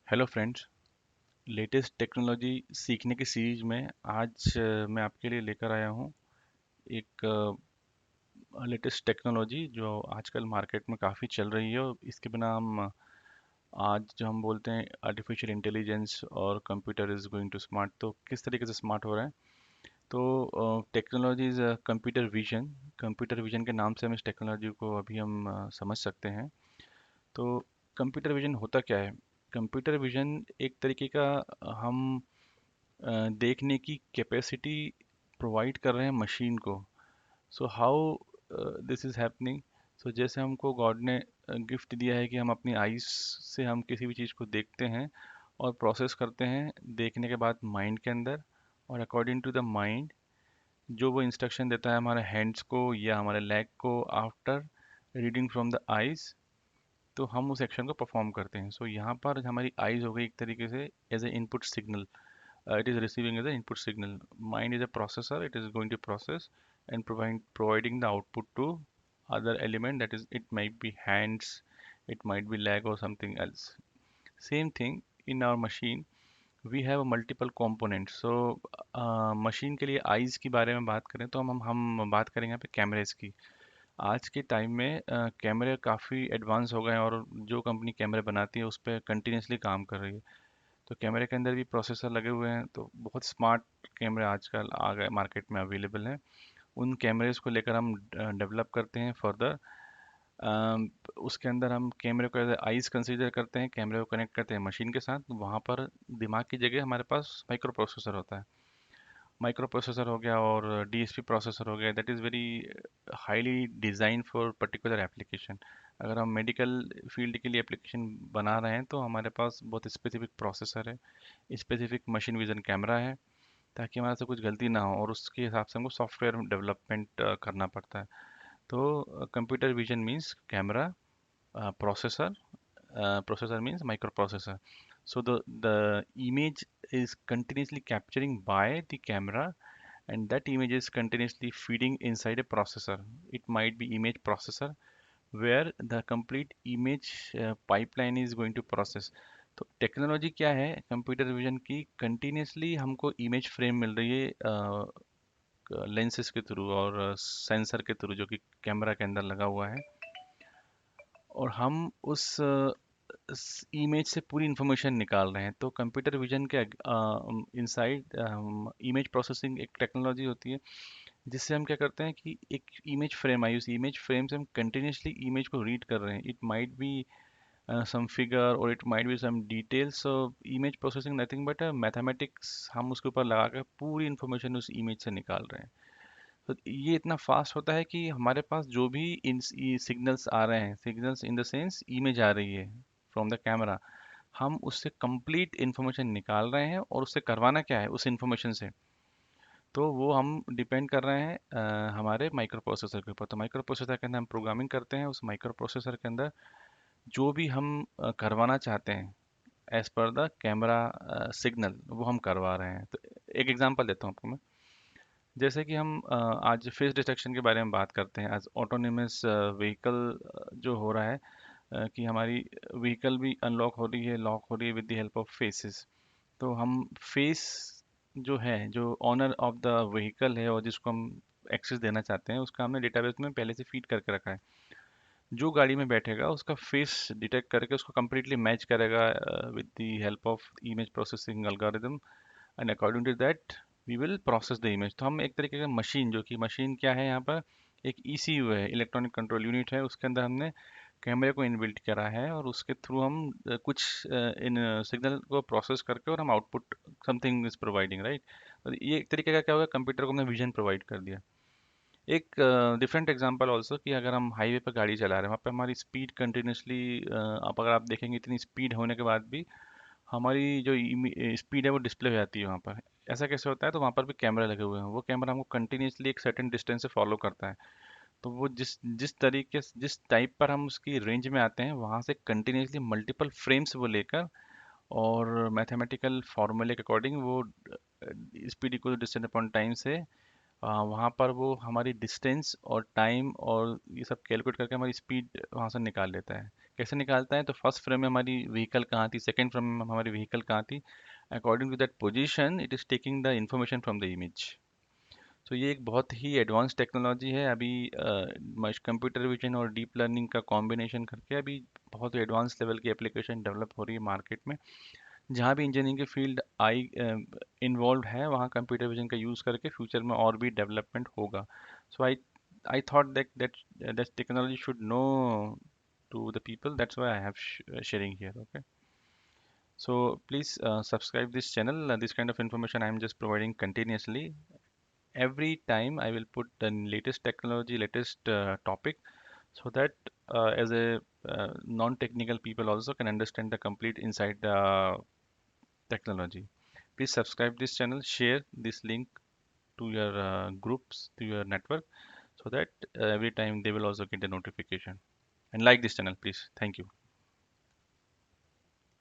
Hello friends. Latest technology सीखने की series में आज मैं आपके लिए लेकर आया हूँ एक लेटेस्ट टेक्नोलॉजी जो आजकल मार्केट में काफ़ी चल रही है और इसके बिना हम आज जो हम बोलते हैं आर्टिफिशियल इंटेलिजेंस और computer is going to smart, तो किस तरीके से स्मार्ट हो रहा है। तो टेक्नोलॉजी इज़ कंप्यूटर विजन के नाम से हम इस टेक्नोलॉजी को अभी हम समझ सकते हैं। तो कंप्यूटर विजन होता क्या है? कंप्यूटर विजन एक तरीके का हम देखने की कैपेसिटी प्रोवाइड कर रहे हैं मशीन को। So how this is happening. So जैसे हमको गॉड ने गिफ्ट दिया है कि हम अपनी आईज से हम किसी भी चीज़ को देखते हैं और प्रोसेस करते हैं, देखने के बाद माइंड के अंदर, और अकॉर्डिंग टू द माइंड जो वो इंस्ट्रक्शन देता है हमारे हैंड्स को या हमारे लेग को after reading from the eyes, तो हम उस एक्शन को परफॉर्म करते हैं। सो यहाँ पर हमारी आईज हो गई एक तरीके से as a input signal. It is receiving as an input signal. Mind is a processor. It is going to process and providing the output to other element, that is it might be hands, it might be leg or something else. Same thing in our machine. We have a multiple components. So machine के लिए eyes की बारे में बात करें तो हम बात करेंगे यहाँ पे कैमरेज की। आज के टाइम में कैमरे काफ़ी एडवांस हो गए हैं और जो कंपनी कैमरे बनाती है उस पर कंटिन्यूसली काम कर रही है। तो कैमरे के अंदर भी प्रोसेसर लगे हुए हैं, तो बहुत स्मार्ट कैमरे आजकल आ गए, मार्केट में अवेलेबल हैं। उन कैमरेज को लेकर हम डेवलप करते हैं फर्दर। उसके अंदर हम कैमरे को एज आइस कंसीडर करते हैं, कैमरे को कनेक्ट करते हैं मशीन के साथ। वहाँ पर दिमाग की जगह हमारे पास माइक्रो प्रोसेसर होता है। माइक्रो प्रोसेसर हो गया और डीएसपी प्रोसेसर हो गया, that is very highly design for particular application. अगर हम मेडिकल फील्ड के लिए एप्लीकेशन बना रहे हैं तो हमारे पास बहुत स्पेसिफिक प्रोसेसर है, स्पेसिफिक मशीन विजन कैमरा है, ताकि हमारे से कुछ गलती ना हो, और उसके हिसाब से हमको सॉफ्टवेयर डेवलपमेंट करना पड़ता है। तो computer vision means camera, processor. Processor means microprocessor. So the image is continuously capturing by the camera, and that image is continuously feeding inside a processor. It might be image processor where the complete image pipeline is going to process. तो technology क्या है computer vision की? Continuously हमको image frame मिल रही है lenses के through और sensor के थ्रू जो कि कैमरा के अंदर लगा हुआ है, और हम उस इमेज से पूरी इंफॉर्मेशन निकाल रहे हैं। तो कंप्यूटर विजन के इनसाइड इमेज प्रोसेसिंग एक टेक्नोलॉजी होती है जिससे हम क्या करते हैं कि एक इमेज फ्रेम आई, उस इमेज फ्रेम से हम कंटिन्यूसली इमेज को रीड कर रहे हैं। It might be some figure और it might be some details. So image processing nothing but mathematics, हम उसके ऊपर लगा कर पूरी इंफॉर्मेशन उस इमेज से निकाल रहे हैं। तो ये इतना फास्ट होता है कि हमारे पास जो भी इन सिग्नल्स आ रहे हैं, signals in the sense image आ रही है फ्रॉम द कैमरा, हम उससे कंप्लीट इन्फॉर्मेशन निकाल रहे हैं, और उससे करवाना क्या है उस इन्फॉर्मेशन से, तो वो हम डिपेंड कर रहे हैं हमारे माइक्रो प्रोसेसर के ऊपर। तो माइक्रो प्रोसेसर के अंदर हम प्रोग्रामिंग करते हैं, उस माइक्रो प्रोसेसर के अंदर जो भी हम करवाना चाहते हैं as per the camera signal, वो हम करवा रहे हैं। तो एक एग्जांपल देता हूँ आपको मैं। जैसे कि हम आज फेस डिटेक्शन के बारे में बात करते हैं, आज ऑटोनोमस व्हीकल जो हो रहा है, कि हमारी व्हीकल भी अनलॉक हो रही है, लॉक हो रही है with the help of faces. तो हम फेस जो है, जो ऑनर ऑफ द व्हीकल है और जिसको हम एक्सेस देना चाहते हैं, उसका हमने डेटाबेस में पहले से फीड करके रखा है। जो गाड़ी में बैठेगा उसका फेस डिटेक्ट करके उसको कम्प्लीटली मैच करेगा with the help of image processing algorithm, and according to that we will process the image. तो हम एक तरीके का मशीन, जो कि मशीन क्या है यहाँ पर, एक ईसीयू है, इलेक्ट्रॉनिक कंट्रोल यूनिट है, उसके अंदर हमने कैमरे को इनबिल्ट करा है, और उसके थ्रू हम कुछ इन सिग्नल को प्रोसेस करके और हम output something is providing, right. ये एक तरीके का क्या होगा, कंप्यूटर को हमने विजन प्रोवाइड कर दिया। एक डिफरेंट एग्जांपल ऑल्सो, कि अगर हम हाईवे पर गाड़ी चला रहे हैं, वहाँ पे हमारी स्पीड कंटिन्यूसली, आप अगर आप देखेंगे इतनी स्पीड होने के बाद भी हमारी जो स्पीड है वो डिस्प्ले हो जाती है वहाँ पर। ऐसा कैसे होता है? तो वहाँ पर भी कैमरा लगे हुए हैं, वो कैमरा हमको कंटिन्यूसली एक सर्टेन डिस्टेंस से फॉलो करता है। तो वो जिस जिस तरीके से, जिस टाइप पर हम उसकी रेंज में आते हैं, वहाँ से कंटिन्यूसली मल्टीपल फ्रेम्स वो लेकर, और मैथमेटिकल फार्मूले के अकॉर्डिंग वो speed equal distance upon time से वहाँ पर वो हमारी डिस्टेंस और टाइम और ये सब कैलकुलेट करके हमारी स्पीड वहाँ से निकाल लेता है। कैसे निकालता है? तो फर्स्ट फ्रेम में हमारी व्हीकल कहाँ थी, सेकंड फ्रेम में हमारी व्हीकल कहाँ थी, according to that position it is taking the information from the image. तो ये एक बहुत ही एडवांस टेक्नोलॉजी है। अभी कंप्यूटर विजन और डीप लर्निंग का कॉम्बिनेशन करके अभी बहुत एडवांस लेवल की एप्लीकेशन डेवलप हो रही है मार्केट में। जहाँ भी इंजीनियरिंग की फील्ड आई इन्वॉल्व है, वहाँ कंप्यूटर विजन का यूज़ करके फ्यूचर में और भी डेवलपमेंट होगा। So I thought that technology should know to the people. That's why I have sharing here. Okay, so please subscribe this channel. This kind of information I am just providing continuously. Every time I will put the latest technology, latest topic, so that as a non-technical people also can understand the complete inside the technology. Please subscribe this channel, share this link to your groups, to your network, so that every time they will also get a notification. And like this channel, please. Thank you.